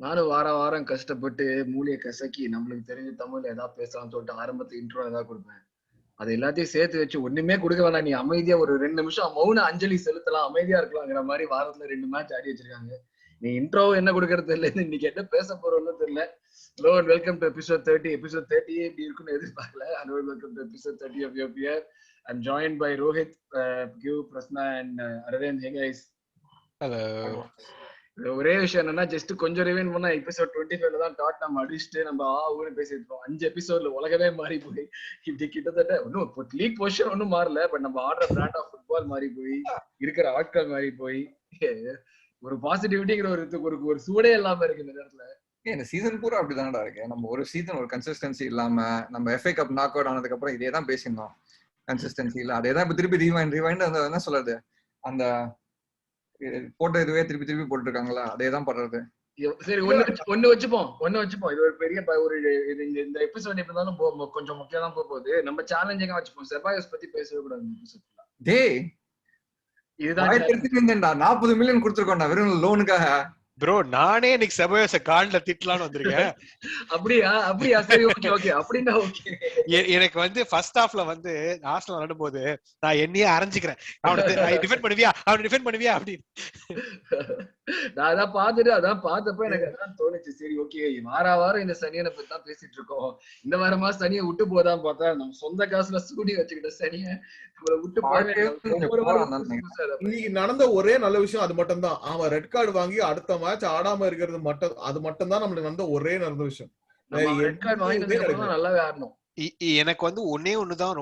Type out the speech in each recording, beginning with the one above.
நானும் வாரம் கஷ்டப்பட்டு மூலியை கசக்கி நம்மளுக்கு தெரிஞ்ச தமிழ்ல ஏதாவது பேசலாம்னு சொல்லிட்டு ஆரம்பத்துல இன்ட்ரோ ஏதாவது கொடுப்பேன். அது எல்லாத்தையும் சேர்த்து வச்சு ஒண்ணுமே கொடுக்க வேணாம், நீ அமைதியா ஒரு 2 நிமிஷம் மௌன அஞ்சலி செலுத்தலாம், அமைதியா இருக்கலாங்கிற மாதிரி வாரத்துல 2 மேட்ச் ஆடி வச்சிருக்காங்க. நீ இன்ட்ரோ என்ன கொடுக்கறது தெரியல, இன்னைக்கு என்ன பேச போறோம்னு தெரியல. Hello and welcome to episode 30. Episode 30 இப்படி இருக்குன்னு எதிர்பார்க்கல. And welcome to episode 30 of Yo Pierre. I'm joined by Rohit, Q, Prasna and Aravindaye. Hey guys. Hello. ஒரே விஷயம் என்னன்னா, ஜஸ்ட் கொஞ்சம் ரிவைன் பண்ணா எபிசோட் 25ல தான் டாட் நம்ம அடிச்சுட்டு நம்ம ஊன்னு பேசிட்டு இருக்கோம். 5 எபிசோட்ல உலகமே மாறி போய் இப்படி கிட்டத்தட்ட ஒன்னும் லீக் பொசிஷன் ஒன்னும் மாறல, பட் நம்ம ஆடுற பிராண்ட் ஆஃப் ஃபுட்பால் மாறி போய் இருக்கிற ஆட்கள் மாறி போய் ஒரு பாசிட்டிவிட்டிங்கிற ஒரு சூடே இல்லாம இருக்கு இந்த நேரத்துல. இந்த சீசன் பூரா அப்படிதானடா இருக்கு. நம்ம ஒரு சீசன் ஒரு கன்சிஸ்டன்சி இல்லாம, நம்ம FA கப் நாக் அவுட் ஆனதுக்கு அப்புறம் இதே தான் பேசியிருந்தோம். கன்சிஸ்டன்சி இல்ல, அதே தான் இப்ப திருப்பி ரிவைண்ட் அந்த என்ன சொல்றது, அந்த போட்ட இதுவே திருப்பி போட்டு இருக்காங்களா, அதே தான் பண்றது. சரி, ஒண்ணு வச்சுப்போம். இது ஒரு பெரிய ஒரு இந்த எபிசோட் எப்படி இருந்தாலும் கொஞ்சம் முக்கியம் தான் போகுது. நம்ம சேலஞ்சிங்கா வச்சுப்போம். செபாயோஸ் பத்தி பேசவே கூடாது. டேய், இதுதான் 40 மில்லியன் கொடுத்துருக்கோம்டா வெறும் லோனுக்காக. ப்ரோ, நானே இன்னைக்கு செபாயோஸ கால்ல திட்டலான்னு வந்திருக்கேன். அப்படியா சரி, ஓகே அப்படின்னா ஓகே. எனக்கு வந்து ஃபர்ஸ்ட் ஹாஃப்ல வந்து ஆர்சனல் விளையாடும் போது நான் என்னையே அரைஞ்சிக்கிறேன், அவனை டிஃபெண்ட் பண்ணுவியா அப்படின்னு. நான் அதான் பார்த்தப்ப எனக்கு அதான் தோணுச்சு, சரி ஓகே வாரம் இந்த சனியனை பத்தி தான் பேசிட்டு இருக்கோம். இந்த வாரமா சனியை விட்டு போதான் பார்த்தா நம்ம சொந்த காசுல சூடி வச்சுக்கிட்ட சனியை விட்டு இன்னைக்கு நடந்த ஒரே நல்ல விஷயம் அது மட்டும் தான். அவன் ரெட் கார்டு வாங்கி அடுத்த மேட்ச் ஆடாம இருக்கிறது மட்டும், அது மட்டும் தான் நம்மளுக்கு நடந்த ஒரே நல்ல விஷயம். நல்லாவே ஆடணும். எனக்கு வந்து ஒண்ணுதான்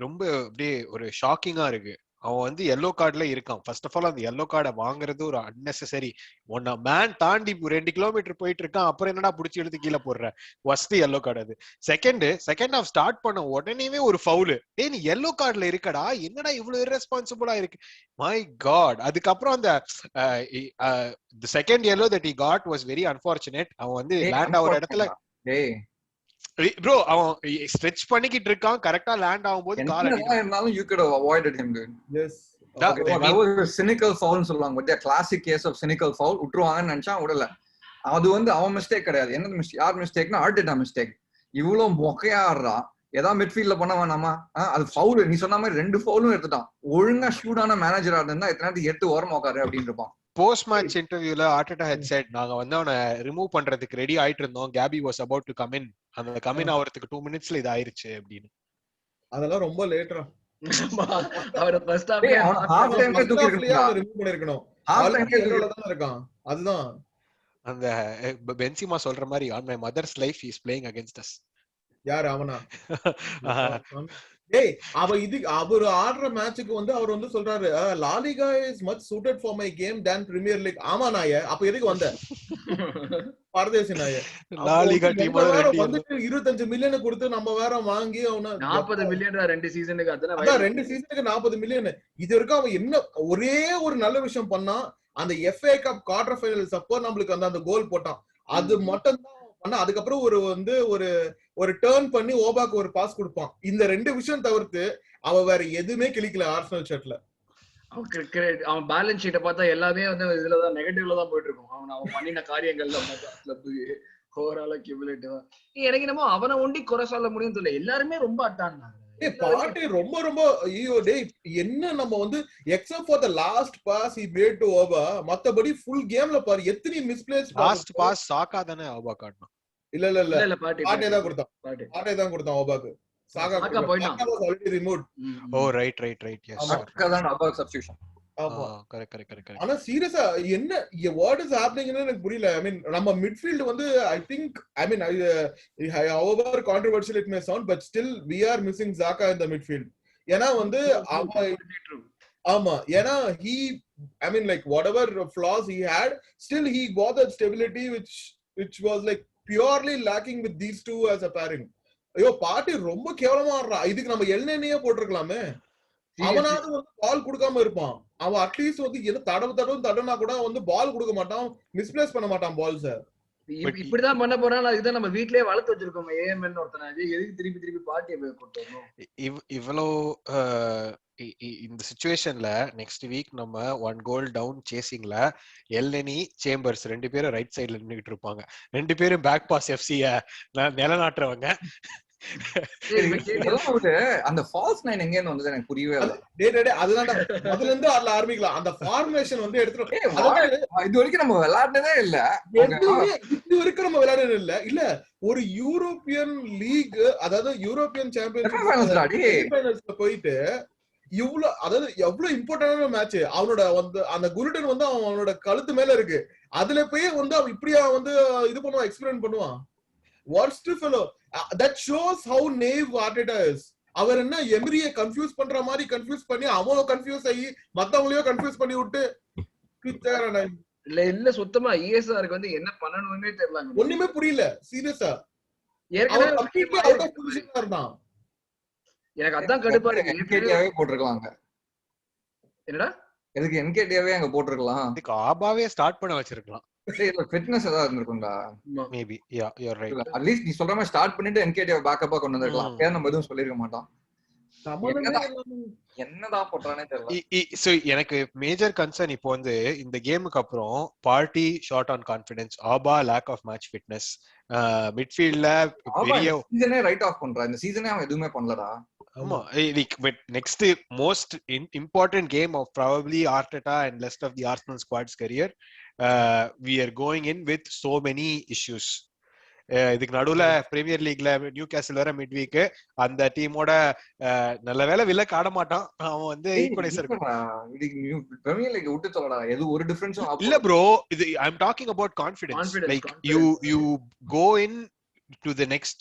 ரொம்ப அப்படியே ஒரு ஷாக்கிங்கா இருக்கு. அவன் வந்து எல்லோ கார்டுல இருக்கான். ஃபர்ஸ்ட் ஆஃப் ஆல் அந்த எல்லோ கார்டை வாங்குறது ஒரு அன்னெசரி. ஒன்ன மேன் தாண்டி 2 கிலோமீட்டர் போயிட்டு இருக்கான், அப்புறம் என்னடா புடிச்சு எடுத்து கீழே போடுற, ஃபர்ஸ்ட் எல்லோ கார்டு அது. செகண்ட் ஹாஃப் ஸ்டார்ட் பண்ண உடனேவே ஒரு ஃபவுல். நீ எல்லோ கார்டுல இருக்கடா, என்னடா இவ்வளவு இர்ரெஸ்பான்சிபிளா இருக்கு, மை காட். அதுக்கப்புறம் அந்த second yellow that he got was very unfortunate. அவன் வந்து லேண்ட் ஆகிற இடத்துல bro அவன் ஸ்ட்ரெச் பண்ணிக்கிட்டு இருக்கான், கரெக்ட்டா லேண்ட் ஆகும்போது கால் அடிக்குது. You could have avoided him, dude. Yes. That was a cynical foul னு சொல்லுவாங்க. but a classic case of cynical foul. உட்ருவாங்கன்னு நினைச்சா விடல. அது வந்து அவன் மிஸ்டேக் கிடையாது. என்ன மிஸ்டேக், யார் மிஸ்டேக்னா ஆர்டெட்டா மிஸ்டேக். இவ்ளோ மொக்கையா ஆடுறா, ஏதா மிட்ஃபீல்ட்ல பண்ண வேணாமா? அது ஃபவுல். நீ சொன்ன மாதிரி 2 ஃபவுலும் எடுத்துட்டான். ஒழுங்கா ஷூடான மேனேஜரா இருந்தா எத்தனை நேரத்துக்கு 8 ஓரமா உட்காரு அப்படின்னு இருப்பான். போஸ்ட் மேட்ச் இன்டர்வியூல ஆர்டெட்டா ஹட் செட், நாங்க வந்து அவனை ரிமூவ் பண்றதுக்கு ரெடி ஆயிட்டு இருந்தோம், Kepa was about to come in, அந்த கம் இன் ஆவறதுக்கு 2 மினிட்ஸ்ல இது ஆயிருச்சு அப்படின்னு. அதெல்லாம் ரொம்ப லேட்டரா. அவர ஃபர்ஸ்ட் ஹாஃப் டைம்ல தூக்கிருக்கணும், ரிமூவ் பண்ணிருக்கணும். ஹாஃப் டைம்ல தான் இருக்கான். அதுதான் அந்த பென்சிமா சொல்ற மாதிரி on my mother's life he is playing against us. யார் அவனா? ஏய், அவர் ஆடுற மேட்சுக்கு வந்து அவர் வந்து சொல்றாரு, La Liga is much suited for my game than Premier League. ஆமா நாயே, அப்ப எதுக்கு வந்த பரதேசி நாயே? லா லிகா டீம் வந்து 25 மில்லியன் கொடுத்து நம்ம வேற வாங்கி அவன 40 மில்லியன் 2 சீசனுக்கு. அதான் 2 சீசனுக்கு 40 மில்லியன். இது வரைக்கும் அவன் என்ன ஒரே ஒரு நல்ல விஷயம் பண்ணா, அந்த FA கப் குவார்டர் ஃபைனல்ஸ் அப்போ நம்மளுக்கு அந்த கோல் போட்டான். அது மட்டும் தான் பண்ணா. அதுக்கப்புறம் ஒரு டர்ன் பண்ணி ஓபாக்கு ஒரு பாஸ் கொடுப்பான். இந்த 2 விஷயம் தவிர்த்து அவன் வேற எதுவுமே கிளிக்கல ஆர்சனல் ஷர்ட்ல. அவன் பேலன்ஸ் ஷீட்டை பார்த்தா எல்லாமே வந்து இதுலதான் நெகட்டிவ்ல தான் போயிட்டு இருக்கும். அவன் பண்ணின காரியங்கள்ல ஓவராலா கியூமுலேட்டிவா எனக்கு என்னமோ அவனை ஒண்டி குறை சொல்ல முடியும் தெரியல. எல்லாருமே ரொம்ப அட்டாங்க. பாட்டி ரொம்ப ஐயோ டேய், என்ன நம்ம வந்து except for the last pass he made to ஓபா, மத்தபடி ஃபுல் கேம்ல பாரு எத்தனை மிஸ்பிளேஸ். லாஸ்ட் பாஸ் சாகா தானே ஓபா காட்ணும். இல்ல பாட்டி தான் கொடுத்தான் ஓபாக்கு. சாகா போய்ட்டான், ஆல்ரெடி ரிமூவ். ஓ ரைட் எஸ் சாகா தான் ஓபா சப்ஸ்டிட்யூஷன். ஆமா கரெக்ட். ஆனா சீரியஸா என்ன வாட் இஸ் ஹேப்பனிங்னு எனக்கு புரியல. ஐ மீன் நம்ம மிட்ஃபீல்ட் வந்து however controversial it may sound, but still we are missing Xhaka in the midfield. ஏனா வந்து ஆமா, ஏனா he like whatever flaws he had, still he got that stability which was like purely lacking with these two as a pairing. ஐயோ பாட்டி ரொம்ப கேவலமா ஆடுறா. இதுக்கு நம்ம எல்னேனியே போட்டுருக்கலாமே. அவனாவது வந்து பால் கொடுக்காம இருப்பான். அவன் அட்லீஸ்ட் வந்து என்ன தடவுனா கூட வந்து பால் கொடுக்க மாட்டான், மிஸ்பிளேஸ் பண்ண மாட்டான் பால்ஸ். இப்படிதான் பண்ண போறாங்க. அதுதான் நம்ம வீட்லயே வளர்த்து வச்சிருக்கோம் ஏஎம்என் ஒருத்தனை. எதுக்கு திருப்பி திருப்பி பார்ட்டியை போய் கூட்டு வரணும்? இவ்வளோ இந்த சிச்சுவேஷன்ல நெக்ஸ்ட் வீக் நம்ம 1 கோல் டவுன் சேசிங்ல எல்னி சேம்பர்ஸ் 2 பேரும் ரைட் சைடுல நின்னுட்டு இருப்பாங்க. 2 பேரும் பேக் பாஸ் எஃப்சிய நிலநாட்டுறவங்க. அந்த ஃபால்ஸ் 9 எங்க இருந்து வந்தது எனக்கு புரியவே இல்ல. அதுதான் அதுல இருந்து அதுல ஆரம்பிக்கலாம். அந்த ஃபார்மேஷன் வந்து எடுத்துட்டு இது வரைக்கும் நம்ம விளையாடுனதே இல்ல. இது வரைக்கும் நம்ம விளையாடுனது இல்ல. இல்ல ஒரு யூரோப்பியன் லீக், அதாவது யூரோப்பியன் சாம்பியன்ஷிப் போயிட்டு இவ்வளவு, அதாவது எவ்வளவு இம்பார்ட்டன்டான மேட்ச். அவனோட வந்து அந்த குருடன் வந்து அவனோட கழுத்து மேல இருக்கு. அதுல போய் வந்து அவன் இப்படியா வந்து இது பண்ணுவான், எக்ஸ்பிளைன் பண்ணுவான். Worst fellow. That shows how naive Arteta is. அவர் என்ன எமரியை கன்ஃபியூஸ் பண்ற மாதிரி கன்ஃபியூஸ் பண்ணி அவன் கன்ஃபியூஸ் ஆகி மத்தவங்களையும் கன்ஃபியூஸ் பண்ணி விட்டு இல்ல சுத்தமா இஎஸ்ஆருக்கு வந்து என்ன பண்ணணும்னே தெரியல. ஒண்ணுமே புரியல சீரியஸா. எனக்கு அதான் கடுப்பா இருக்கு. என்கேடியாவே போட்டுருக்கலாங்க. என்னடா எதுக்கு என்கேடியாவே அங்க போட்டுருக்கலாம்? இதுக்கு ஆபாவே ஸ்டார்ட் பண்ண வச்சிருக்கலாம். ஃபிட்னஸ் ஏதாவது இருந்திருக்கும்டா maybe. Yeah you are right. At least நீ சொல்ற மாதிரி ஸ்டார்ட் பண்ணிட்டு என்கேடியாவை பேக்கப்பா கொண்டு வந்திருக்கலாம். அப்ப நம்ம எதுவும் சொல்லிருக்க மாட்டோம். என்னதான் போட்டானே தெரியல. சோ எனக்கு மேஜர் கன்சர்ன் இப்போ வந்து இந்த கேமுக்கு அப்புறம் பார்ட்டி ஷார்ட் ஆன் கான்ஃபிடன்ஸ், ஆபா லேக் ஆஃப் மேட்ச் ஃபிட்னஸ், மிட்ஃபீல்ட்ல பெரிய சீசனே ரைட் ஆஃப் பண்றா. இந்த சீசனே அவன் எதுவுமே பண்ணலடா. ஆமா, but next most important game of probably Arteta and rest of the Arsenal squad's career, we are going in with so many issues. இதுக்கு நடுவுல பிரீமியர் லீக்ல நியூ கேசல் வர மிட் வீக் அந்த டீமோட நல்ல வேலை வில்லக்கு ஆட மாட்டான். அவன் வந்து ஈக்குவலைசர் பிரீமியர் லீக் விட்டு சொல்லடா. எது ஒரு டிஃபரன்ஸும் இல்ல ப்ரோ. இது I am talking about confidence. Like you go in to the next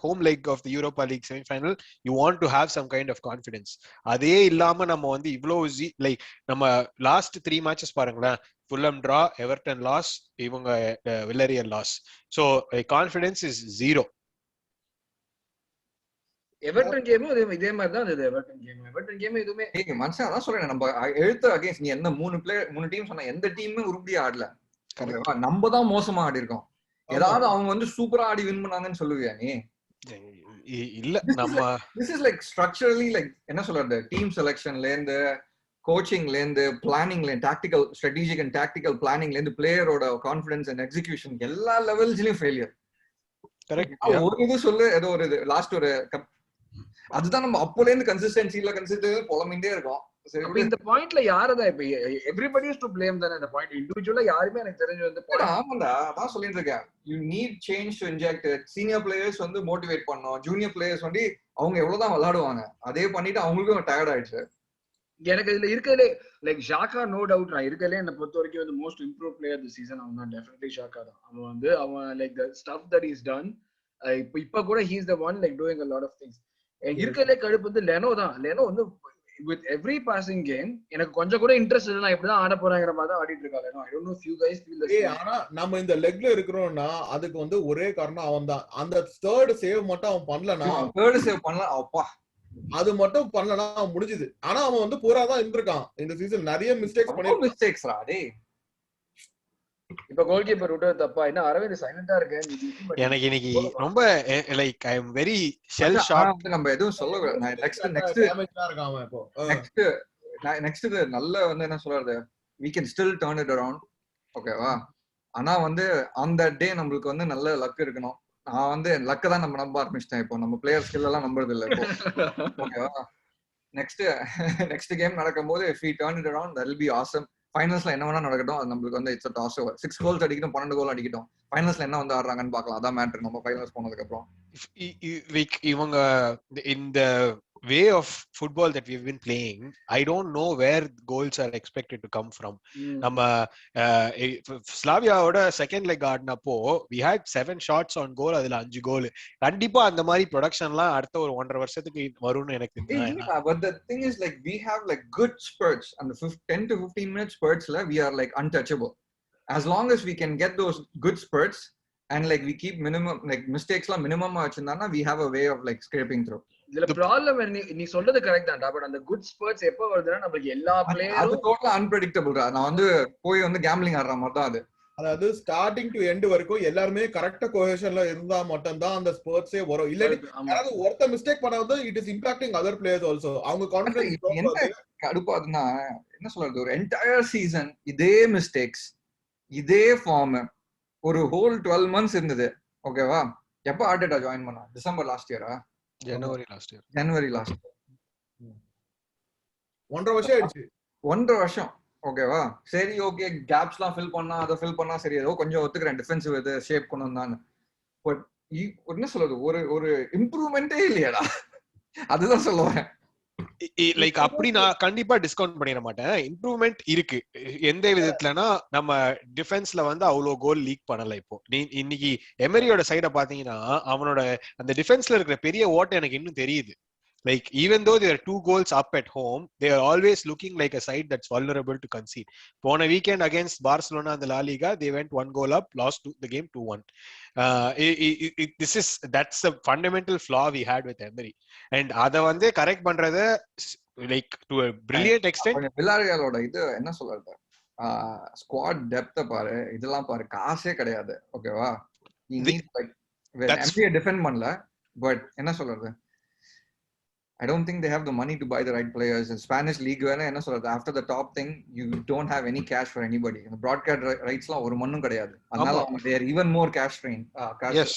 home leg of the Europa League semi-final, you want to have some kind of confidence. அதே இல்லாம நம்ம வந்து இவ்ளோ லைக் நம்ம லாஸ்ட் 3 மேட்சஸ் பாருங்களேன். Fulham draw, Everton loss, இவங்க Villarreal loss. So confidence is zero. Everton game இதே மாதிரி தான் இருந்தது. எவர்டன் கேம் எதுவுமே மனுஷன் அதான் சொல்றேன். நம்ம எழுத்து அகைன்ஸ்ட் நீ எந்த 3 டீம் சொன்னா எந்த டீமுமே உருப்படியா ஆடல. நம்ம தான் மோசமா ஆடி இருக்கோம். ஏதாவது அவங்க வந்து சூப்பரா ஆடி வின் பண்ணாங்கன்னு சொல்லுவியா நீ? இல்ல நம்ம this is like structurally like என்ன சொல்றது, டீம் செலக்ஷன்ல இருந்து கோச்சிங்ல இருந்து பிளானிங்ல டாக்டிக்கல் ஸ்ட்ராட்டஜிக் அண்ட் டாக்டிக்கல் பிளானிங்ல இருந்து பிளேயரோட கான்ஃபிடன்ஸ் அண்ட் எக்ஸிகியூஷன் எல்லா லெவல்ஸ்லயும் ஃபெயிலியர். கரெக்ட். ஒரு இது சொல்லு, ஏதோ ஒரு இது லாஸ்ட் ஒரு அதுதான் நம்ம அப்போல இருந்து கன்சிஸ்டன்சி புலம்பிட்டே இருக்கோம். இந்த பாயிண்ட்ல யாரதான் இப்ப எவ்ரிபடி இஸ் டு ப்ளேம் தானே. இந்த பாயிண்ட் இண்டிவிஜுவலா யாருமே எனக்கு தெரிஞ்சு வந்து ஆமாடா அதான் சொல்லிட்டு இருக்கேன். You need change to inject. Senior players வந்து மோட்டிவேட் பண்ணணும். ஜூனியர் பிளேயர்ஸ் வந்து அவங்க எவ்வளவுதான் விளையாடுவாங்க அதே பண்ணிட்டு அவங்களுக்கும் டயர்ட் ஆயிடுச்சு. எனக்கு இதுல இருக்கலே லைக் ஷாக்கா நோ டவுட். நான் இருக்கலே என்ன பொறுத்த வரைக்கும் வந்து most improve player the season அவன் தான். டெஃபினெட்லி ஷாக்கா தான். அவன் like the stuff that is done. இப்ப கூட he is the one like doing a lot of things. இருக்கலே கடுப்பு வந்து லெனோ தான். லெனோ வந்து with every passing game எனக்கு கொஞ்சம் கூட இன்ட்ரெஸ்ட் இல்ல. நான் இப்படிதான் ஆட போறேங்கற மாதிரி தான் ஆடிட்டு இருக்காங்க. I don't know if you guys feel the same. ஆனா நம்ம இந்த லெக்ல இருக்குறோம்னா அதுக்கு வந்து ஒரே காரணம் அவன் தான். அந்த தேர்ட் சேவ் மட்டும் அவன் பண்ணலனா, தேர்ட் சேவ் பண்ணல அப்பா அது மட்டும் பண்ணலனா முடிஞ்சது. ஆனா அவன் வந்து பூரா தான் இருந்திருக்கான் இந்த சீசன். நிறைய மிஸ்டேக்ஸ் பண்ணிருக்கான். மிஸ்டேக்ஸ்ரா டேய். இப்ப கோல் கீப்பர் விட்டது தப்பா? என்ன அரவிந்த் சைலண்டா இருக்க? எனக்கு இன்னைக்கு ரொம்ப like I am very shell shock. நம்ம எதுவும் சொல்ல நெக்ஸ்ட் டேமேஜா இருக்கான் இப்போ. நெக்ஸ்ட் இது நல்ல வந்து என்ன சொல்றது, we can still turn it around. ஓகேவா? ஆனா வந்து on that day நம்மளுக்கு வந்து நல்ல லக் இருக்கணும். நான் வந்து லக்க தான் நம்ம நம்ப ஆரம்பிச்சிட்டேன். இப்போ நம்ம பிளேயர் ஸ்கில் எல்லாம் நம்புறது இல்ல இப்போ. ஓகேவா? நெக்ஸ்ட் கேம் நடக்கும்போது if we turn it around that will be awesome. ஃபைனல்ஸ்ல என்ன வேணா நடக்கட்டும், அது நம்மளுக்கு வந்து it's a toss over. 6 goals அடிக்கட்டும், 12 கோல் அடிக்கட்டும், ஃபைனல்ஸ்ல என்ன வந்து ஆடுறாங்கன்னு பார்க்கலாம். அதான் மேட்டர் நம்ம ஃபைனல்ஸ் போனதுக்கு அப்புறம். இவங்க இந்த way of football that we've been playing, I don't know where goals are expected to come from. நம்ம ஸ்லாவியாவோட second leg ஆடினப்போ we had 7 shots on goal, அதுல 5 கோல். கண்டிப்பா அந்த மாதிரி ப்ரொடக்ஷன்லாம் அடுத்த ஒரு 1.5 வருஷத்துக்கு வரும்னு எனக்கு தெரியும். But the thing is like we have like good spurts and the 10 to 15 minute spurts la we are like untouchable. As long as we can get those good spurts and like we keep minimum like mistakes la minimum ஆச்சுன்னா we have a way of like scraping through. இதுல problem நீ சொல்றது correct தான்டா. But அந்த good ஸ்பர்ட்ஸ் எப்ப வருதுன்னா நமக்கு எல்லா பிளேயரும் அது டோட்டலா அன்பிரெடிக்டபிள். நான் வந்து போய் வந்து கேம்பிளிங் ஆடுற மாதிரி தான் அது. அதாவது ஸ்டார்டிங் டு எண்ட் வரைக்கும் எல்லாருமே கரெக்டா கோஹெஷன்ல இருந்தா மட்டும் தான் அந்த ஸ்போர்ட்ஸே வரும். இல்லாட்டி யாராவது ஒருத்த மிஸ்டேக் பண்ணாவது it is impacting other players also. அவங்க கான்ஃபிடன்ஸ் என்ன கடுப்பாதுன்னா என்ன சொல்றது, ஒரு என்டையர் சீசன் இதே மிஸ்டேக்ஸ் இதே ஃபார்ம் ஒரு ஹோல் 12 months இருந்தது. ஓகேவா? எப்ப ஆர்டேட்டா ஜாயின் பண்ணா? டிசம்பர் லாஸ்ட் இயரா? ஜனவரி லாஸ்ட் இயர். 1.5 வருஷம் ஆயிடுச்சு. 1.5 வருஷம். ஓகேவா? சரி, ஓகே, கேப்ஸ் எல்லாம் ஃபில் பண்ணா அதை ஃபில் பண்ணா சரி, ஏதோ கொஞ்சம் ஒத்துக்கிறேன் டிஃபென்சிவ் இது ஷேப் கொண்டு வந்தான்னு. பட் என்ன சொல்றது, ஒரு இம்ப்ரூவ்மெண்டே இல்லையாடா. அதுதான் சொல்லுவேன். லைக் அப்படி நான் கண்டிப்பா டிஸ்கவுண்ட் பண்ணிட மாட்டேன். இம்ப்ரூவ்மெண்ட் இருக்கு. எந்த விதத்துலனா நம்ம டிஃபென்ஸ்ல வந்து அவ்வளவு கோல் லீக் பண்ணல. இப்போ இன்னைக்கு எமரியோட சைட பாத்தீங்கன்னா அவனோட அந்த டிஃபென்ஸ்ல இருக்கிற பெரிய ஓட்டை எனக்கு இன்னும் தெரியுது. Like even though they are 2 goals up at home, they are always looking like a side that's vulnerable to concede. On a weekend against Barcelona in the La Liga, they went 1 goal up, lost the game 2-1. That's a fundamental flaw we had with Emery, and adha vande correct பண்றத like to a brilliant extent. வில்லாரியலோட இது என்ன சொல்றது, squad depth பாரு, இதெல்லாம் பாரு, காசே கிடையாது. ஓகேவா? எம்பிஏ டிஃபெண்ட் பண்ணல, பட் என்ன சொல்றது, I don't think they have the money to buy the right players. In Spanish league, after the top thing, you don't have any cash for anybody. The broadcast rights la oru mannum kediyadu. Adnala they are even more cash strained. Yes.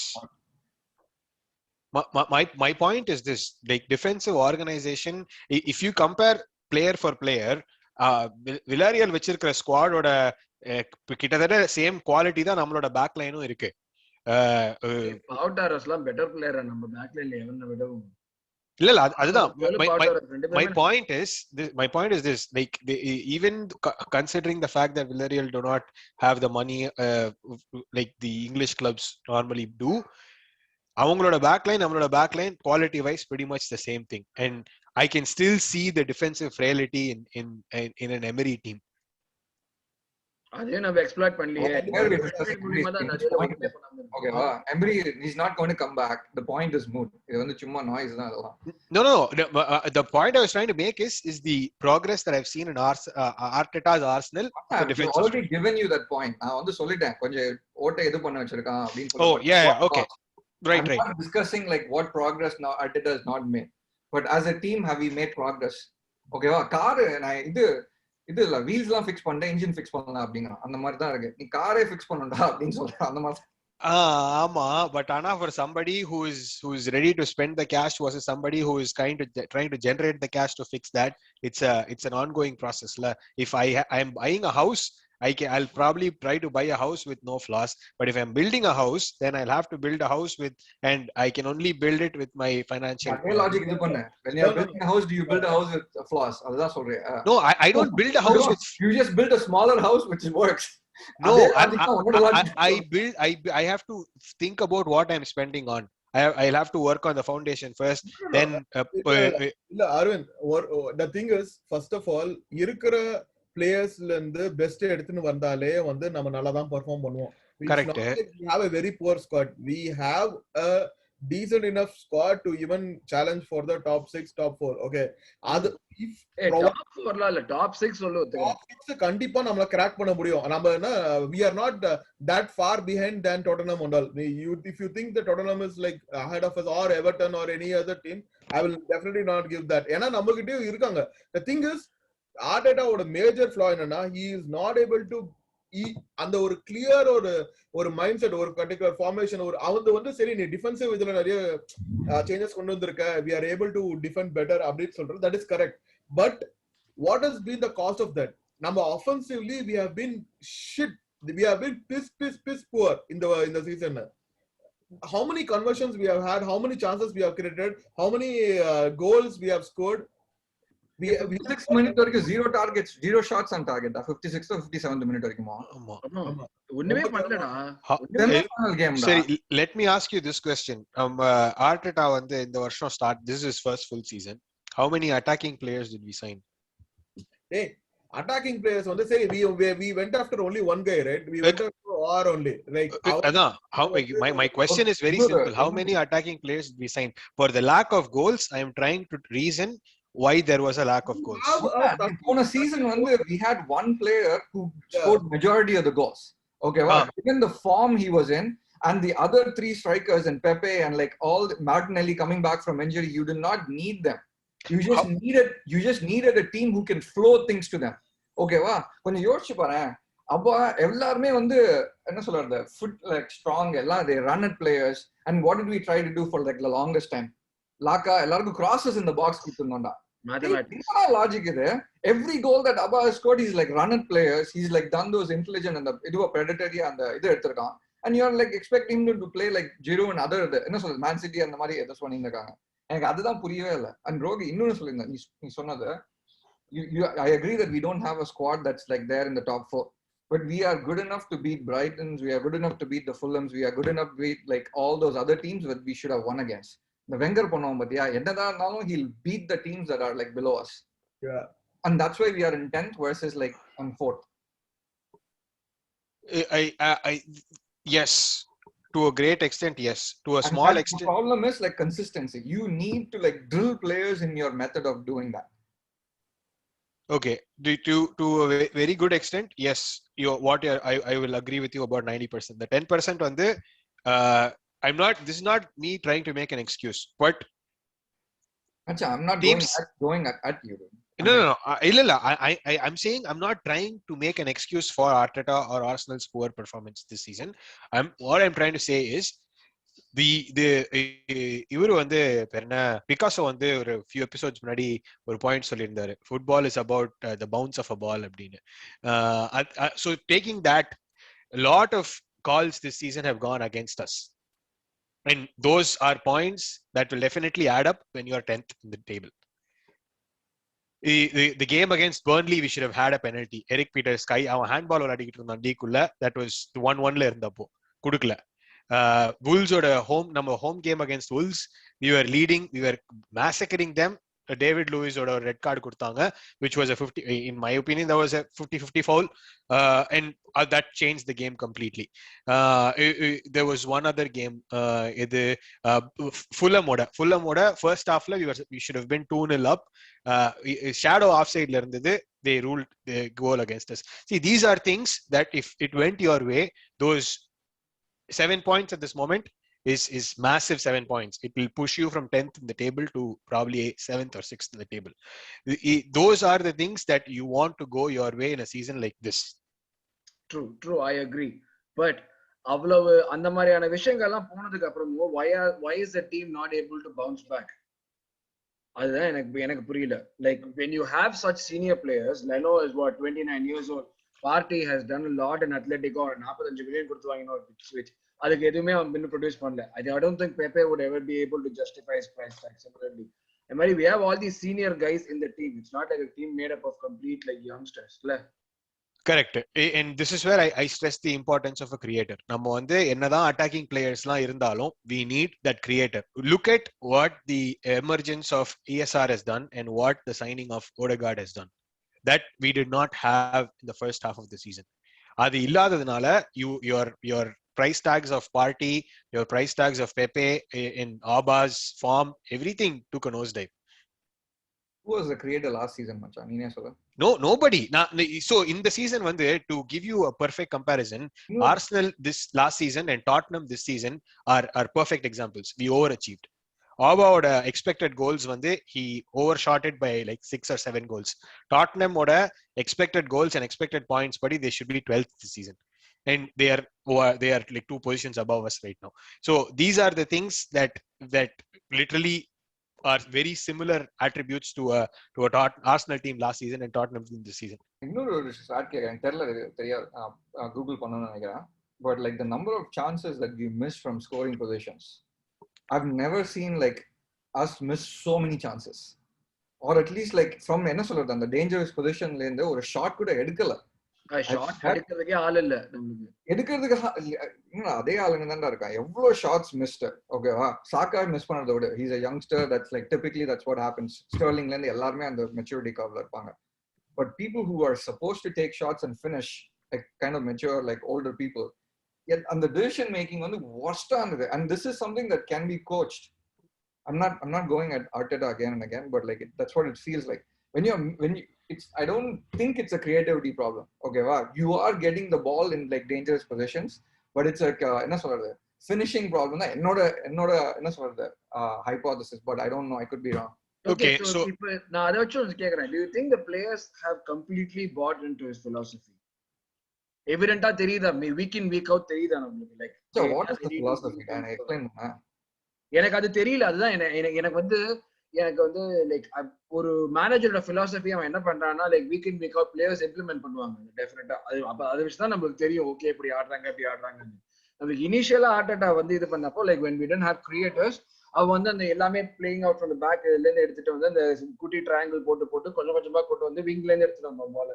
My point is this: like defensive organization, if you compare player for player, Villarreal vechirukra squad oda kittadha same quality da nammaloda back line irukku. Outdoors la better player நம்ம back line la evanna vidavum. இல்ல அதுதான் my point is this, like even considering the fact that Villarreal do not have the money like the English clubs normally do, அவங்களோட backline நம்மளோட backline quality wise pretty much the same thing, and I can still see the defensive frailty in an Emery team. அதே நம்ம exploit பண்ணலையே. ஓகேவா? Emery is not going to come back. The point is moot. இது வந்து சும்மா noise தான் அதெல்லாம். No, the point I was trying to make is the progress that I've seen in Arteta's Arsenal. I've already given you that point. நான் வந்து சொல்லிட்டேன் கொஞ்சம் ஓட்டை இது பண்ண வச்சிருக்கான் அப்படினு சொல்லிட்டு. Oh yeah, okay. Right. I'm not discussing like what progress now Arteta has not made, but as a team have we made progress? ஓகேவா? கார் நான் இது இல்ல வீல்ஸ் எல்லாம் ஃபிக்ஸ் பண்ணேன், இன்ஜின் ஃபிக்ஸ் பண்ணலாம் அப்படிங்க அந்த மாதிரி தான் இருக்கு. நீ காரே ஃபிக்ஸ் பண்ணணும்டா அப்படின்னு சொல்ற அந்த மாதிரி. ஆமா, பட் ஆனா for somebody who is ready to spend the cash versus somebody who is trying to generate the cash to fix that, it's an ongoing process la. If I'm buying a house, I'll probably try to buy a house with no flaws, but if I'm building a house, then I'll have to build a house with, and I can only build it with my financial logic இது பண்ணு. When you are building a house, do you build a house with flaws? அதுதான் சொல்றேன். No, I don't build a house with, you just build a smaller house which works. No, I have to think about what I'm spending on. I'll have to work on the foundation first, then இல்ல Aravind, the thing is first of all இருக்குற பிளேயர்ஸ்ல இருந்து best எடுத்துன்னு வந்தாலே வந்து நம்ம நல்லா தான் perform பண்ணுவோம். Correct. We have a very poor squad. We have a decent enough squad to even challenge for the top 6, top 4. Okay, அது if top 4 ல இல்ல top 6 சொல்ல top 6 கண்டிப்பா நம்மள கிராக் பண்ண முடியும். நம்ம என்ன, we are not that far behind than Tottenham and all. If you think that Tottenham is like ahead of us or Everton or any other team, I will definitely not give that. ஏனா நம்ம கிட்டே இருக்காங்க. The thing is Arteta ஓட major ஃப்ளா என்னன்னா, he is not able to அந்த ஒரு clear ஒரு mind set, ஒரு பர்టిక్యులர் ஃபார்மேஷன், ஒரு அவங்க வந்து சரி நீ டிஃபென்சிவ் இதுல நிறைய சேஞ்சஸ் கொண்டு வந்திருக்க, we are able to defend better அப்படினு சொல்றது, that is correct. But what has been the cost of that? நம்ம offensively we have been shit. We have been piss poor in the season. How many conversions we have had, how many chances we have created, how many goals we have scored. We 6 minutes வரைக்கும் 0 targets, 0 shots on target. 56th or 57th minute வரைக்குமா? ஆமா, ஒண்ணுமே பண்ணலடா. சரி, let me ask you this question. Arteta வந்து இந்த வருஷம் this is his first full season. How many attacking players did we sign? Hey, attacking players வந்து சரி, we went after only one guy, right? We went after or only like my question is very simple. How many attacking players did we sign? For the lack of goals, I am trying to reason why there was a lack of goals. On a season when we had one player who scored majority of the goals. Okay, wow. Given the form he was in, and the other three strikers and Pepe and like all Martinelli coming back from injury, you did not need them. You just needed a team who can flow things to them. Okay, wow. கொஞ்சம் யோசிச்சு பாரு. அப்ப எல்லாருமே வந்து என்ன சொல்றது, foot like strong, எல்லாம் they run at players. And what did we try to do for like the longest time? Laka எல்லாருக்கும் crosses in the box கொடுத்துருந்தோம்டா. Mathematics. Logic is there. Every goal that Abba has scored, he's like run at players. He's like done those intelligent and the predatory and the and you're like expecting him to play like Giroud and other Man City and the Mari that's one in the gang. And Adadan Puriella and Rogi I agree that we don't have a squad that's like there in the top 4. But we are good enough to beat Brightons, we are good enough to beat the Fulhams, we are good enough to beat like all those other teams that we should have won against. The Wenger ponom, but he'll beat the teams that are like below us. Yeah. And that's why we are in 10th versus like on 4th. Yes. To a great extent, yes. To a small extent. The problem is like consistency. You need to like drill players in your method of doing that. Okay, to a very good extent, yes. I will agree with you about 90%. The 10% on the this is not me trying to make an excuse, but Achha, I'm not going at you. No. I'm saying I'm not trying to make an excuse for Arteta or Arsenal's poor performance this season. What I'm trying to say is இவரு வந்து Picasso வந்து ஒரு few episodes முன்னாடி ஒரு point சொல்லியிருந்தாரு, football is about the bounce of a ball அப்படின்னு. So taking that, a lot of calls this season have gone against us, and those are points that will definitely add up when you are 10th in the table. The game against Burnley, we should have had a penalty. Eric Peters அவன் handball விளையாடிக்கிட்டு இருந்தான் டீக்குள்ள, that was 1-1 இருந்தப்போ குடுக்கல. Wolves or நம்ம home game against Wolves, we were leading, we were massacring them. David Lewis or a red card கொடுத்தாங்க, which was a 50, in my opinion that was a 50-50 foul, and that changed the game completely. There was one other game, Fulham first half la we should have been 2-0 up, shadow offside la irundhudu, they ruled the goal against us. See, these are things that if it went your way, those 7 points at this moment is massive. 7 points, it will push you from 10th in the table to probably 7th or 6th in the table. Those are the things that you want to go your way in a season like this. True, I agree. But அவ்வளவு அந்த மாதிரியான விஷயங்கள்லாம் போனதுக்கு அப்புறமும் why is the team not able to bounce back? அதுதான் எனக்கு புரியல. Like when you have such senior players, Leno is 29 years old. Party has done a lot in Atletico, or 45 million கொடுத்து வாங்கினோம் switch. அதுக்கு எதுவுமே அவன் இன்னும் ப்ரொடியூஸ் பண்ணல. I don't think Pepe would ever be able to justify his price tag. Similarly, we have all these senior guys in the team. It's not like a team made up of complete like youngsters. Correct. And this is where I stress the importance of a creator. நம்ம வந்து என்னதான் attacking players-லாம் இருந்தாலும் we need that creator. Look at what the emergence of ESR has done and what the signing of Odegaard has done. That we did not have in the first half of the season. அது இல்லாததுனால your price tags of Party, your price tags of Pepe, in Aba's form, everything took a nosedive. Who was the creator last season, Macha? Neene solla. No, nobody. So in the season to give you a perfect comparison, Arsenal this last season and Tottenham this season are perfect examples. We overachieved. Abaoda expected goals he overshot it by like 6 or 7 goals. Tottenham oda expected goals and expected points, but they should be 12th this season, and they are like 2 positions above us right now. So these are the things that literally are very similar attributes to a Arsenal team last season and Tottenham team this season. இன்னொரு start கேக்குறேன், தெரியாது Google பண்ணனும்னு நினைக்கிறேன். But like the number of chances that we missed from scoring positions, I've never seen like us miss so many chances, or at least like from என்ன சொல்றது, அந்த dangerous positionல இருந்து ஒரு ஷாட் கூட எடுக்கல. ஷாட் எடுக்கிறதுக்கே ஆள் இல்ல நமக்கு. எடுக்கிறதுக்கு அதே ஆளுங்க தான்டா இருக்கான். எவ்வளவு ஷாட்ஸ் மிஸ்ட். ஓகேவா, சாக்கா மிஸ் பண்ணறத விட he's a youngster, that's like typically that's what happens. ஸ்டர்லிங்ல இருந்து எல்லாரும் அந்த maturity curve-ல இருப்பாங்க. But people who are supposed to take shots and finish, like kind of mature, like older people, yet and the decision making worst on it. And this is something that can be coached. I'm not going at Arteta again and again, but like that's what it feels like when I don't think it's a creativity problem. Okay, wow, you are getting the ball in like dangerous positions, but it's like enna solradhu finishing problem da ennoda enna solradhu hypothesis, but I don't know, I could be wrong. Okay, so இப்போ நான் அதை வச்சு வந்து கேக்குறேன், do you think the players have completely bought into his philosophy? எவிடென்ட்டா தெரியுதா, week in week out தெரியுதா நமக்கு? Like So what is the philosophy? Can I explain? எனக்கு அது தெரியல. அதுதான் எனக்கு வந்து லைக் ஒரு மேனேஜரோட philosophy அவன் என்ன பண்றான்னா லைக் வீக் இன் வீக் அவுட் பிளேயர்ஸ் இம்ப்ளிமெண்ட் பண்ணுவாங்க டெஃபினட்டா. அது அப்ப அதை வச்சு தான் நமக்கு தெரியும், ஓகே இப்படி ஆடுறாங்கன்னு. நமக்கு இனிஷியலா ஆர்டேட்டா வந்து இது பண்ணப்போ like when we didn't have creators, அவன் வந்து அந்த எல்லாமே playing out from the back இருந்து எடுத்துட்டு வந்து அந்த குட்டி ட்ரையாங்கிள் போட்டு கொஞ்சம் கொஞ்சமா கொண்டு வந்து விங்ல இருந்து எடுத்துட்டு வந்தோம் பால்.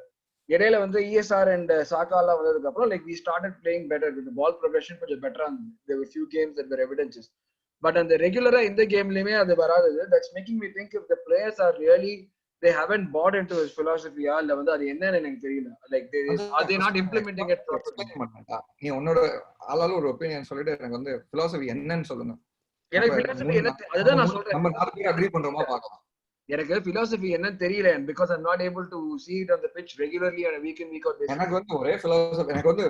இடையில வந்து ESR அண்ட் சாக்கா எல்லாம் வந்ததுக்கு அப்புறம் like we started playing better with the ball progression கொஞ்சம் பெட்டரா இருந்தது. There were few games that were evidences, but அந்த ரெகுலரா இந்த கேம்லயுமே அது வராது. That's making me think if the players are really they haven't bought into his philosophy, இல்ல வந்து அது என்னன்னு எனக்கு தெரியல. Like are they not implementing it properly? நீ உன்னோட ஆளால ஒரு ஒபினியன் சொல்லிட்டு எனக்கு வந்து philosophy என்னன்னு சொல்லுங்க. எனக்கு philosophy என்ன, அதுதான் நான் சொல்றேன். நம்ம நாலு பேர் அக்ரி பண்றோமா பார்க்கலாம். எனக்கு philosophy என்னன்னு தெரியல, because I'm not able to see it on the pitch regularly on a week in week out basis. எனக்கு வந்து ஒரே philosophy, எனக்கு வந்து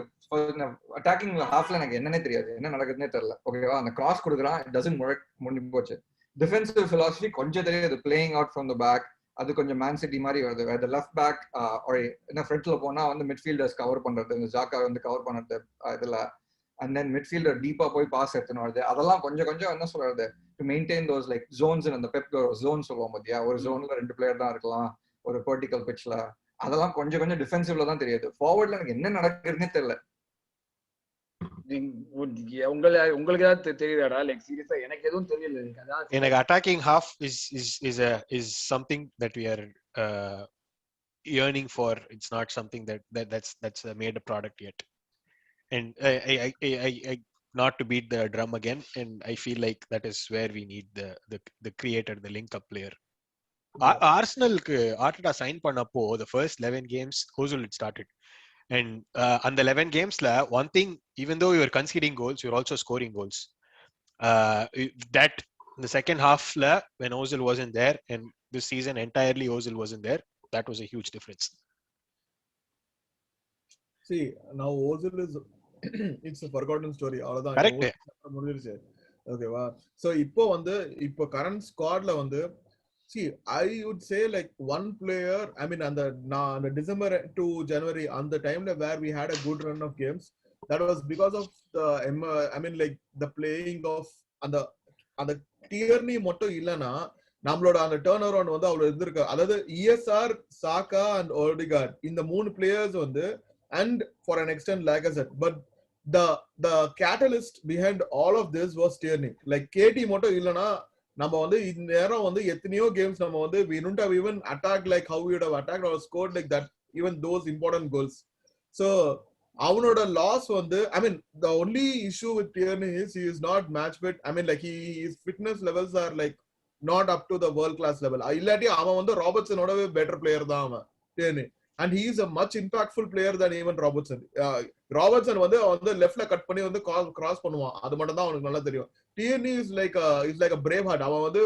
அட்டாக்கிங் ஹாஃப்ல எனக்கு என்னன்னே தெரியாது, என்ன நடக்குதுன்னே தெரியல. ஓகேவா, அந்த கிராஸ் கொடுக்குறான், it doesn't work, முடிஞ்சு போச்சு. டிஃபென்சிவ் philosophy கொஞ்சம் தெரியாது, playing out from the back, அது கொஞ்சம் மேன் சிட்டி மாதிரி வருது. அந்த லெஃப்ட் பேக் என்ன ஃப்ரண்ட்ல போனா வந்து மிட்ஃபீல்டர்ஸ் கவர் பண்றது, இந்த ஜாக்கா வந்து கவர் பண்றது இதுல, அண்ட் தென் மிட்ஃபீல்டர் டீப்பா போய் பாஸ் எடுத்துன்னு வருது. அதெல்லாம் கொஞ்சம் என்ன சொல்றது, to maintain those like Jones அந்த பெப் ஜோன் சொல்லுவோம் பாத்தியா, ஒரு ஜோன்ல 2 பிளேயர் தான் இருக்கலாம் ஒரு வெர்டிகல் பிட்ச்ல. அதெல்லாம் கொஞ்சம் டிஃபென்சிவ்ல தான் தெரியாது. ஃபார்வர்ட்ல எனக்கு என்ன நடக்குதுன்னே தெரியல. உங்களுக்கு ஏதாவது தெரியுதாடா? லைக் சீரியஸா எனக்கு எதுவும் தெரியல. எனக்கு attacking half is something that we are yearning for. It's not something that's made a product yet. And I not to beat the drum again, and I feel like that is where we need the creator, the link up player. Arsenal ku Arteta sign பண்ணப்போ the first 11 games Ozil had started, and on the 11 games la one thing, even though you were conceding goals, you were also scoring goals. That in the second half la when Ozil wasn't there, and this season entirely Ozil wasn't there, that was a huge difference. See, now Ozil is it's a forgotten story. Avladhaan Correct. முடிஞ்சிருச்சு. ஓகேவா, so இப்போ current ஸ்குவாட்ல வந்து see, I would say like one player, I mean on the December to January on the time where we had a good run of games, that was because of the I mean like the playing of அந்த Tierney மட்டும் இல்லனா நம்மளோட அந்த turn around வந்து அவ்வளவு இருந்திருக்கு. அதாவது ESR, சாக்கா அண்ட் ஓடிகார்ட், இந்த 3 பிளேயர்ஸ் வந்து, and for an extent Lacazette, but the catalyst behind all of this was Tierney. Like KT மட்டும் இல்லனா நம்ம வந்து இந்த நேரம் வந்து எத்தனையோ கேம்ஸ் நம்ம வந்து we don't have even attacked like how we would have attacked or scored like that, even those important goals. So அவனோட லாஸ் வந்து, I mean the only issue with Tierney is he is not match fit. I mean like his fitness levels are like not up to the world class level. இல்லாட்டி அவன் வந்து ராபர்ட்சனோடவே better player தான் அவன் Tierney, and he is a much impactful player than even Robertson. Robertson வந்து லெஃப்ட்ல cut பண்ணி வந்து cross பண்ணுவான், அது மட்டும் தான் அவனுக்கு நல்லா தெரியும். Tierney is like a brave heart. அவன் வந்து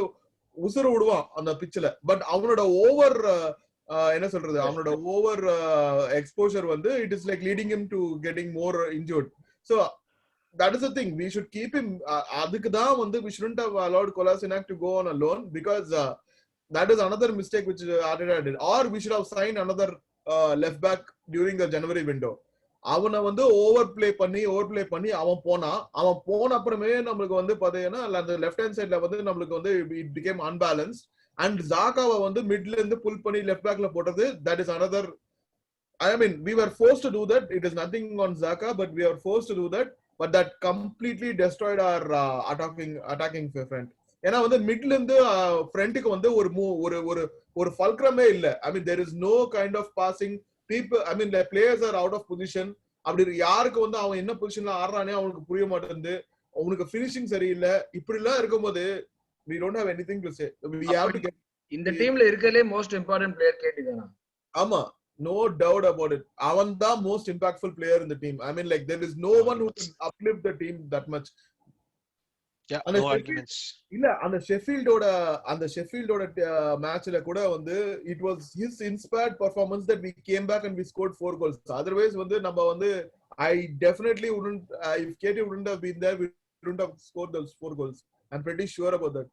உசுறு விடுவான் அந்த பிட்ச்ல, பட் அவனோட ஓவர் என்ன சொல்றது, அவனோட ஓவர் எக்ஸ்போஷர் வந்து it is like leading him to getting more injured. So that is the thing, we should keep him. அதுக்கு தான் வந்து we shouldn't have allowed Kolasinac to go on a loan, because that is another mistake which Arteta did. Or we should have signed another left back during the January window. அவனை வந்து over play பண்ணி அவன் போன அப்புறமே நம்மளுக்கு வந்து பாத்தீங்கன்னா அந்த லெஃப்ட் ஹேண்ட் சைட்ல வந்து நம்மளுக்கு வந்து it became unbalanced, and ஜாக்காவை வந்து மிட்ல இருந்து புல் பண்ணி லெஃப்ட் பேக்ல போட்டது, that is another, I mean we were forced to do that. It is nothing on Xhaka, but we are forced to do that, but that completely destroyed our attacking front. ஏன்னா வந்து மிட்ல இருந்து ஃப்ரண்ட்டுக்கு வந்து ஒரு ஃபல்க்ரமே இல்ல. I mean there is no kind of passing people. I mean the players are out of position. அப்படி யாருக்கு வந்து அவன் என்ன பொசிஷன்ல ஆடுறானே அவனுக்கு புரிய மாட்டேங்குது, அவனுக்கு ஃபினிஷிங் சரியில்லை. இப்படி எல்லாம் இருக்கும்போது we don't have anything to say. We have to get இந்த டீம்ல இருக்கலே most important player KT தானா? ஆமா, no doubt about it. அவன் தான் most impactful player in the team. I mean like there is no one who can uplift the team that much. Yeah, அந்த no arguments. இல்ல அந்த ஷெஃபீல்டோட மேட்ச்ல கூட வந்து it was his inspired performance that we came back and we scored 4 goals. Otherwise வந்து நம்ம வந்து I definitely wouldn't if Kettu wouldn't have been there we wouldn't have scored those 4 goals. I'm pretty sure about that.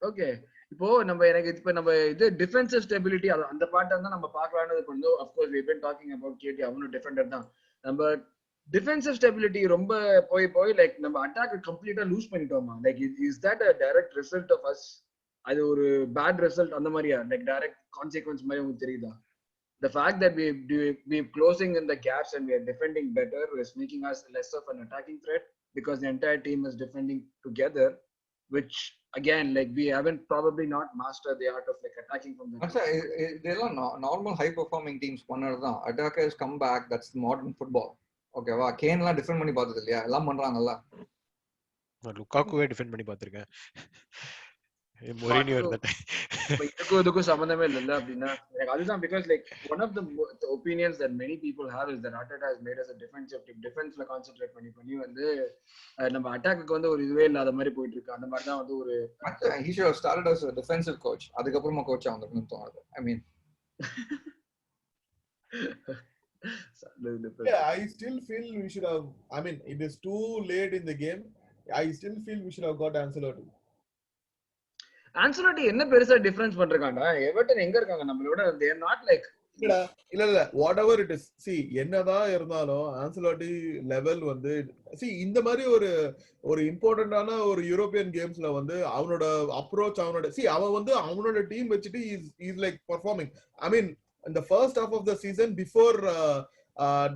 Okay, இப்போ நம்ம இது defensive stability அந்த part தான் நம்ம பார்க்கலாம்னு கொஞ்சம் of course we've been talking about Kettu அவனும் Defender தான். நம்ம டிஃபென்சிவ் ஸ்டெபிலிட்டி ரொம்ப போய் லைக் நம்ம அட்டாக் கம்ப்ளீட்டா லூஸ் பண்ணிட்டோமா? Like is that a direct result of us? அது ஒரு பேட் ரிசல்ட் அந்த மாதிரியா? லைக் டைரக்ட் கான்சிக்வென்ஸ் மாதிரி உங்களுக்கு தெரியுதா? The fact that we're closing in the gaps and we are defending better is making us less of an attacking threat because the entire team is defending together, which again, like we haven't probably not mastered the art of like attacking from the இதெல்லாம் normal high performing teams பண்ணறதுதான். Attackers come back, that's modern football. ஓகேவா? கேன்லாம் defend பண்ணி பார்த்தது இல்லையா? எல்லாம் பண்றாங்கல்ல. நான் லுகாக்குவே டிஃபெண்ட் பண்ணி பார்த்திருக்கேன். மொரினியோ இருந்த டைம் இதுக்கும் சம்பந்தமே இல்ல அப்படின்னா அதுதான் because like one of the opinions that many people have is that Arteta has made us a defensive team. டிஃபென்ஸ்ல கான்சென்ட்ரேட் பண்ணி வந்து நம்ம அட்டாக்கு வந்து ஒரு இதுவே இல்லாத மாதிரி போயிட்டு இருக்கு. அந்த மாதிரி தான் வந்து ஒரு he should have started as a defensive coach. அதுக்கு அப்புறமா கோச் ஆவணும்னு தோணுது. I mean yeah, I still feel we should have, I mean it is too late in the game. I still feel we should have got Ancelotti. Ancelotti என்ன பெருசா difference பண்றாங்கடா? Everton எங்க இருக்காங்க நம்மளோட? they are not like இல்ல whatever it is, see என்னதான் இருந்தாலும் Ancelotti level வந்து see இந்த மாதிரி ஒரு இம்பார்ட்டன்டான ஒரு யூரோப்பியன் கேம்ஸ்ல வந்து அவனோட அப்ரோச் see அவன் வந்து அவனோட டீம் வச்சிட்டு is like performing. I mean in the first half of the season before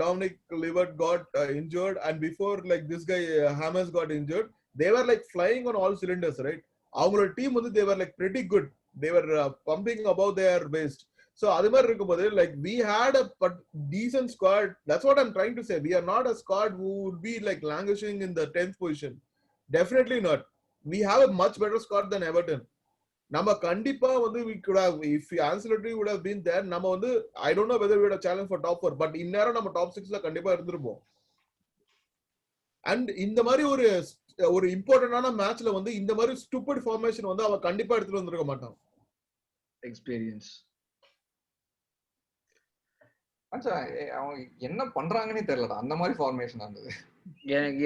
Dominic Livert got injured and before like this guy Hammers got injured, they were like flying on all cylinders, right? அவங்களோட team வந்து they were like pretty good. They were pumping above their waist. So அது மாதிரி இருக்கும்போது like we had a decent squad. That's what I'm trying to say. We are not a squad who would be like languishing in the 10th position. Definitely not. We have a much better squad than Everton. நம்ம கண்டிப்பா வந்து we could have, if Ancelotti would have been there, நம்ம வந்து I don't know whether we would have challenged for top 4, but இந்நேரம் நம்ம top 6ல கண்டிப்பா இருந்திருப்போம். And இந்த மாதிரி ஒரு இம்பார்ட்டன்டான மேட்ச்ல வந்து இந்த மாதிரி ஸ்டூபிட் ஃபார்மேஷன் வந்து அவன் கண்டிப்பா எடுத்துட்டு வந்திருக்க மாட்டான். எக்ஸ்பீரியன்ஸ் அவங்க என்ன பண்றாங்கன்னே தெரியல. அந்த மாதிரி ஃபார்மேஷன் இருந்தது.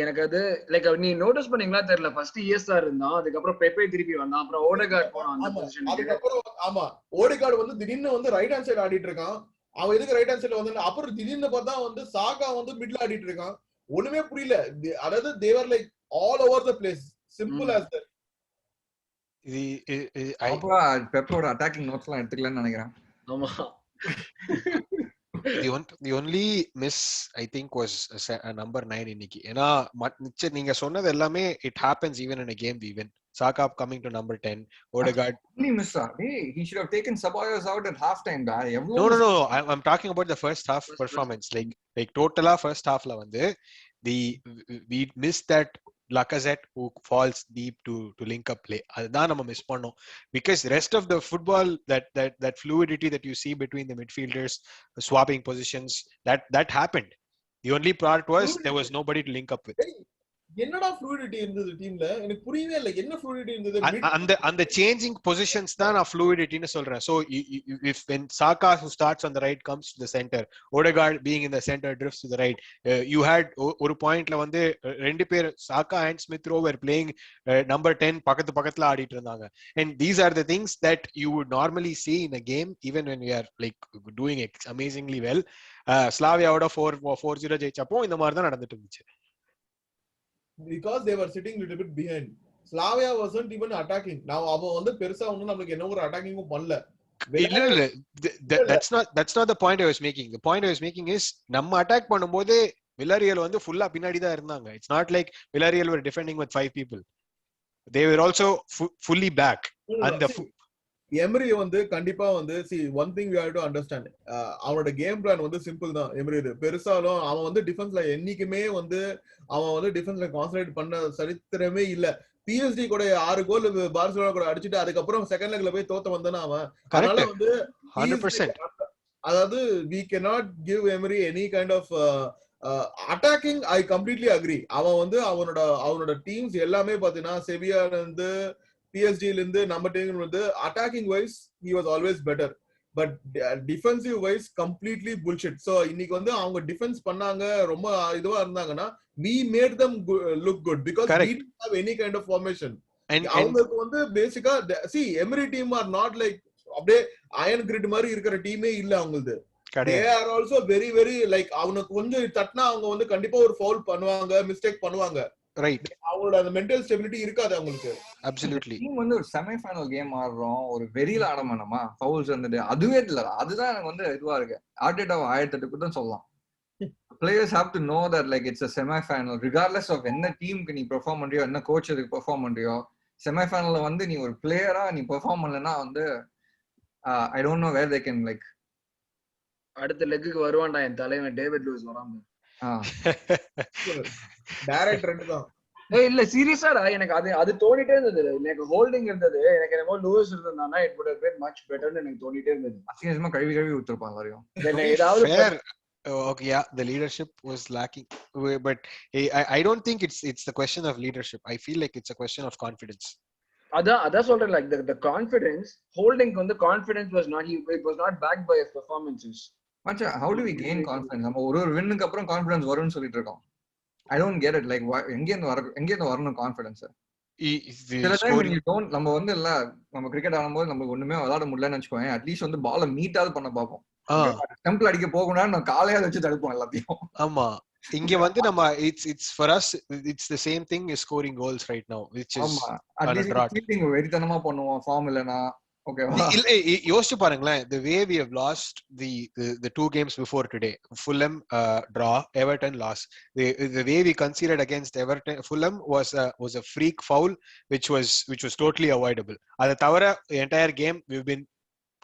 எனக்கு அது லைக் நீ நோட்டீஸ் பண்ணீங்களா தெரியல. ஃபர்ஸ்ட் ESR இருந்தான், அதுக்கப்புறம் பெப்பே திருப்பி வந்தான், அப்புறம் ஓடேகார்ட் போனான் அந்த பொசிஷனுக்கு. அதுக்கப்புறம் ஆமா ஓடேகார்ட் வந்து திடீர்னு வந்து ரைட் ஹேண்ட் சைடு ஆடிட்டு இருக்கான். அவன் எதுக்கு ரைட் ஹேண்ட் சைடுல வந்து அப்புறம் திடீர்னு பார்த்தா வந்து சாகா வந்து மிட்ல ஆடிட்டு இருக்கான். ஒண்ணுமே புரியல. அதாவது they were like all over the place, simple as that. அப்பா பெப்போட அட்டாக்கிங் நோட்ஸ்லாம் எடுத்துக்கலன்னு நினைக்கிறேன். ஆமா. The only miss I think was number 9 இன்னைக்கு. ஏனா நீங்க சொன்னது எல்லாமே it happens even in a game we win. Saka coming to number 10, Odegaard only miss. Hey, he should have taken Ceballos out at half time. No, I'm talking about the first half performance. Like totally first half la வந்து we missed that Lacazette who falls deep to link up play. Adha nama miss pannom because rest of the football that fluidity that you see between the midfielders swapping positions that happened. The only part was there was nobody to link up with. என்னடா fluidity இருந்தது டீம்ல? எனக்கு புரியவே இல்ல. என்ன fluidity இருந்தது? அந்த changing positions தான் நான் fluidity னு சொல்றேன். So if when Saka who starts on the right comes to the center, Odegaard being in the center drifts to the right, you had ஒரு பாயிண்ட்ல வந்து ரெண்டு பேர் Saka and Smith Rowe were playing number 10 பக்கத்துல ஆடிட்டு இருந்தாங்க. And these are the things that you would normally see in a game even when we are like doing amazingly well. Slaviaவோட 4-0 ஜெயிச்சப்போ இந்த மாதிரி தான் நடந்துட்டு இருந்துச்சு. Because they were sitting little bit behind. Slavia wasn't even attacking. Now அவன் வந்து பெருசா ஒண்ணும் நமக்கு என்ன ஒரு அட்டாக்கிங்கும் பண்ணல. இல்ல that's not the point I was making. The point I was making is நம்ம அட்டாக் பண்ணும்போது வில்லாரியல் வந்து ஃபுல்லா பின்னாடி தான் இருந்தாங்க. It's not like Villarreal were defending with 5 people. They were also fully back. And emery வந்து கண்டிப்பா வந்து see one thing we have to understand. அவனோட கேம் பிளான் வந்து சிம்பிள் தான். எமரி பெருசாலும் அவன் வந்து டிஃபென்ஸ்ல என்னைக்குமே வந்து அவன் வந்து டிஃபென்ஸ்ல கான்சன்ட்ரேட் பண்ண சரித்திரமே இல்ல. PSG கூட 6 கோல் பார்சிலோனா கூட அடிச்சிட்டு அதுக்கப்புறம் செகண்ட் லெக்ல போய் தோத்த வந்தானா அவன். அதனால வந்து 100%. அதாவது we cannot give Emery any kind of attacking I completely agree. அவன் வந்து அவனோட டீம்ஸ் எல்லாமே பாத்தீங்கன்னா செவியால இருந்து பிஎஸ்டில இருந்து நம்ம டீம் வந்து attacking wise he was always better, but defensive wise completely bullshit. So இன்னைக்கு வந்து அவங்க டிஃபென்ஸ் பண்ணாங்க, ரொம்ப இதுவா இருந்தாங்கன்னா we made them look good because we didn't have any kind of formation. அவங்களுக்கு வந்து பேசிக்கா see Emery team are not like அப்படியே அயன் கிரிட் மாதிரி இருக்கிற டீமே இல்ல அவங்களுக்கு. they are also very very like அவனுக்கு கொஞ்சம் தட்டினா அவங்க வந்து கண்டிப்பா ஒரு ஃபவுல் பண்ணுவாங்க, மிஸ்டேக் பண்ணுவாங்க. ரைட். அவங்களோட அந்த மென்டல் ஸ்டெபிலிட்டி இருக்காது அவங்களுக்கு. அப்சல்யூட்லி. டீம் வந்து ஒரு செமி ஃபைனல் கேம் ஆடுறோம், ஒரு வெறியில ஆட மாட்டோமா, ஃபவுல்ஸ் வந்துட்டு அதுவே இல்ல. அதுதான் எனக்கு வந்து இதுவா இருக்கு. ஆர்டேட்டா 1008 தான் சொல்லலாம். Players have to know that like it's a semi-final, regardless of என்ன டீமுக்கு நீ பெர்ஃபார்ம் பண்றியோ, என்ன கோச் அதுக்கு பெர்ஃபார்ம் பண்றியோ, செமிஃபைனல்ல வந்து நீ ஒரு பிளேயரா நீ பெர்ஃபார்ம் பண்ணலன்னா வந்து I don't know where they can like. அடுத்த லெக்குக்கு வருவான்டா என் தலைவன் டேவிட் லூயிஸ் வராம. டைரக்ட் ரெண்டு தான். இல்ல சீரியஸாடா எனக்கு அது தோணிட்டே இருந்தது. எனக்கு ஹோல்டிங் இருந்தது, எனக்கு என்னமோ லூயிஸ் இருந்தானா it would have been much better ன்னு எனக்கு தோணிட்டே இருந்தது. அசிங்கமா கழுவி ஊத்திருப்பாங்க எல்லாரையும். ஏதாவது okay, yeah, the leadership was lacking, but I don't think it's the question of leadership. I feel like it's a question of confidence. அதான் சொல்றேன், like the confidence holding on the confidence was not, it was not backed by his performances. Macha, how do we gain confidence? நம்ம ஒரு வின்னுக்கு அப்புறம் confidence வரும்னு சொல்லிட்டு இருக்கோம். I don't get it, like எங்க இருந்து வரணும் கான்ஃபிடன்ஸ்? சில டைம் when you don't, நம்ம வந்து இல்ல நம்ம கிரிக்கெட் ஆடும்போது நமக்கு ஒண்ணுமே விளையாட முடியலன்னு வச்சுக்கோங்க, அட்லீஸ்ட் வந்து பால மீட்டாவது பண்ண பாப்போம். டெம்பிள் அடிக்க போகணும்னா நான் காலையாவது வச்சு தடுப்போம் எல்லாத்தையும். ஆமா, இங்க வந்து நம்ம it's for us it's the same thing as scoring goals right now, which is at least வெறித்தனமா பண்ணுவோம் ஃபார்ம் இல்லனா. ஓகேவா, யோசிச்சு பாருங்களேன், the way we have lost the two games before today, Fulham draw, Everton loss, the way we conceded against Everton, Fulham was a freak foul which was totally avoidable. அத தவிர entire game we've been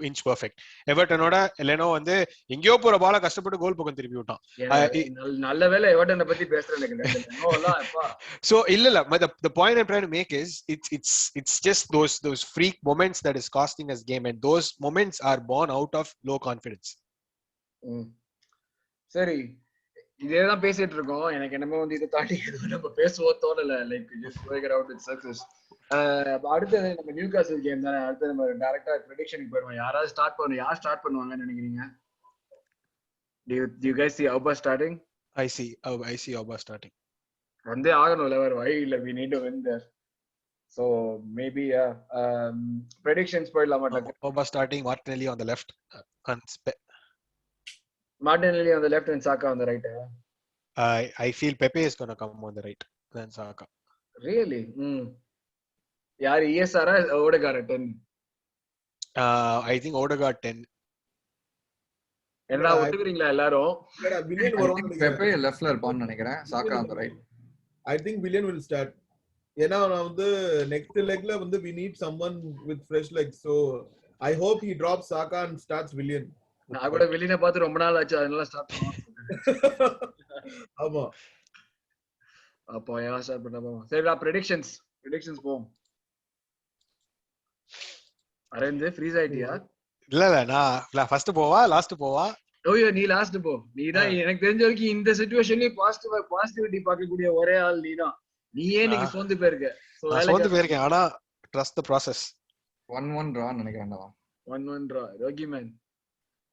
inch perfect. எவர்டனோட லெனோ வந்து எங்கயோ போற பால கஷ்டப்பட்டு கோல் பக்கம் திருப்பி விட்டான். நல்ல வேளை எவர்டனை பத்தி பேசுறேன். So இல்ல, the point I'm trying to make is it's just those freak moments that is costing us game, and those moments are born out of low confidence. சரி, இதேதான் பேசிட்டு இருக்கோம். எனக்கு என்னமோ வந்து இதை தாண்டி எதுவும் நம்ம பேசுவோம் தோணல. Like just going around with success. அடுத்தது நம்ம நியூகாசில் கேம் தானே. அடுத்து நம்ம டைரக்டா ப்ரெடிக்ஷனுக்கு போயிடுவோம். யாராவது யார் ஸ்டார்ட் பண்ணுவாங்கன்னு நினைக்கிறீங்க? Do you guys see Auba starting? I see Auba starting. வந்தே ஆகணும்ல, வேற வழி இல்ல. We need to win there. So maybe predictions போயிடலாமா? Auba starting, Martinelli on the left, Martinelli on the left and Saka on the right. I feel Pepe is going to come on the right than Saka. Really? யார் ESR ஓடகார்ட் 10? I think Odegaard 10. என்ன ஒத்துக்கிறீங்களா எல்லாரும்? Willian வருவான்னு பெப்பே லெஃப்ட்ல இருப்பான்னு நினைக்கிறேன். சாக்கா on the right. I think Willian will start. ஏன்னா வந்து நெக்ஸ்ட் லெக்ல வந்து we need someone with fresh legs, so I hope he drops Saka and starts Willian. நான் கூட வில்லியனை பார்த்து ரொம்ப நாள் ஆச்சு, அதனால ஸ்டார்ட் பண்ணுவோம். ஆமா, அப்போ யார் ஸ்டார்ட் பண்ணா? சரிடா, predictions போவோம். அரவிந்த் ஃப்ரீஸ் ஆயிட்டியா? இல்ல நான் ஃபர்ஸ்ட் போவா லாஸ்ட் போவா? ஓயோ, நீ லாஸ்ட் போ. நீதான் எனக்கு தெரிஞ்ச வரைக்கும் இந்த சிச்சுவேஷன்லயே பாசிட்டிவிட்டி பார்க்கக்கூடிய ஒரே ஆள் நீதான். நீயே இன்னைக்கு சோர்ந்து போயிருக்க. சோர்ந்து போயிருக்கேன், ஆனா ட்ரஸ்ட் தி process. 1-1 draw நினைக்கிறேன்டா. 1-1 draw. ரோகி மேன்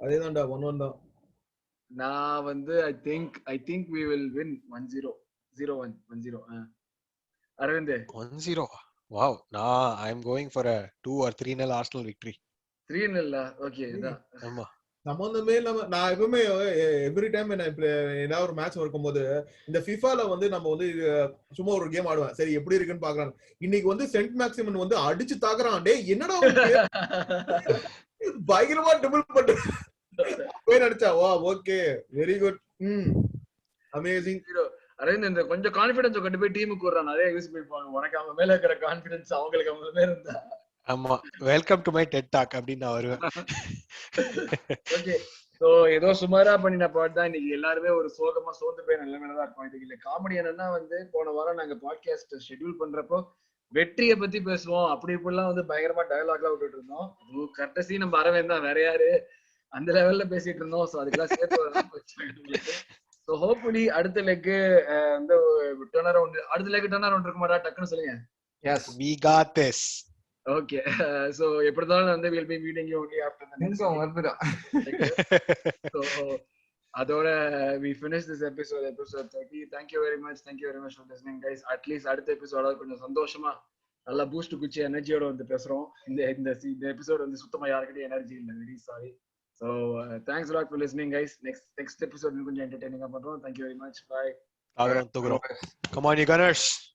அதேதான்டா, 1-1 தான். நான் வந்து I think we will win 1-0. 0-1 Aravind 1-0. Wow, I am going for a 2 or 3-0 Arsenal victory. 3-0. Okay, இதான். ஆமா, சம்பந்தமே இல்லாம நான் எப்பவுமே எவ்ரி டைம் ஏதாவது ஒரு மேட்ச் வரும்போது இந்த ஃபிஃபால வந்து நம்ம வந்து சும்மா ஒரு கேம் ஆடுவேன், சரி எப்படி இருக்குன்னு பாக்குறாங்க. இன்னைக்கு வந்து சென்ட் மேக்சிமன் வந்து அடிச்சு தாக்குறான். டே என்னடா பயங்கரமா டபுள் பண்ற போய் அடிச்சா. வா, okay, very good, amazing. Aravind இந்த கொஞ்சம் கான்ஃபிடன்ஸ் கொண்டு போய் டீமுக்கு வர்றான், நிறைய யூஸ் பண்ணிப்பாங்க. உனக்கு அவங்க மேல இருக்கிற கான்ஃபிடன்ஸ் அவங்களுக்கு அவங்க மேல இருந்தா. ஆமா, welcome to my TED talk அப்படின்னு நான் வருவேன். ஓகே, சோ ஏதோ சுமாரா பண்ணின பாட் தான். இன்னைக்கு எல்லாருமே ஒரு சோகமா சோர்ந்து போய் நல்ல மேலதான் இருக்கும். இதுக்கு இல்ல காமெடி என்னன்னா வந்து போன வாரம் நாங்க பாட்காஸ்ட் ஷெட்யூல் பண்றப்போ வெற்றியை பத்தி பேசுவோம், அப்படி இப்படிலாம் வந்து பயங்கரமா டயலாக்லாம் விட்டுட்டு இருந்தோம். கரெக்டா நம்ம அரவிந்த் தான், வேற யாரு அந்த லெவல்ல பேசிட்டு இருந்தோம். சோ அதுக்கெல்லாம் சேர்த்து சோ ஹோப்ஃபுல்லி அடுத்த லெக் வந்து டர்ன் அரவுண்ட் அடுத்த லெக் டர்ன் அரவுண்ட் இருக்குமாடா டக்குன்னு சொல்லுங்க. Yes we got this. Okay so எப்படிதான் வந்து will be meeting you only after the next இங்க வந்துடா. so அதோட we finish this episode 30. Thank you very much for listening guys. At least அடுத்த எபிசோட கொஞ்சம் சந்தோஷமா நல்லா பூஸ்ட் குச்சி எனர்ஜியோட வந்து பேசுறோம். இந்த எபிசோட் வந்து சுத்தமா யாருக்கிட்டயும் எனர்ஜி இல்ல. Very sorry. So thanks a lot for listening guys. Next episode கொஞ்சம் entertaining-ஆ பண்றோம். Thank you very much. Bye. Come on, you Gooners.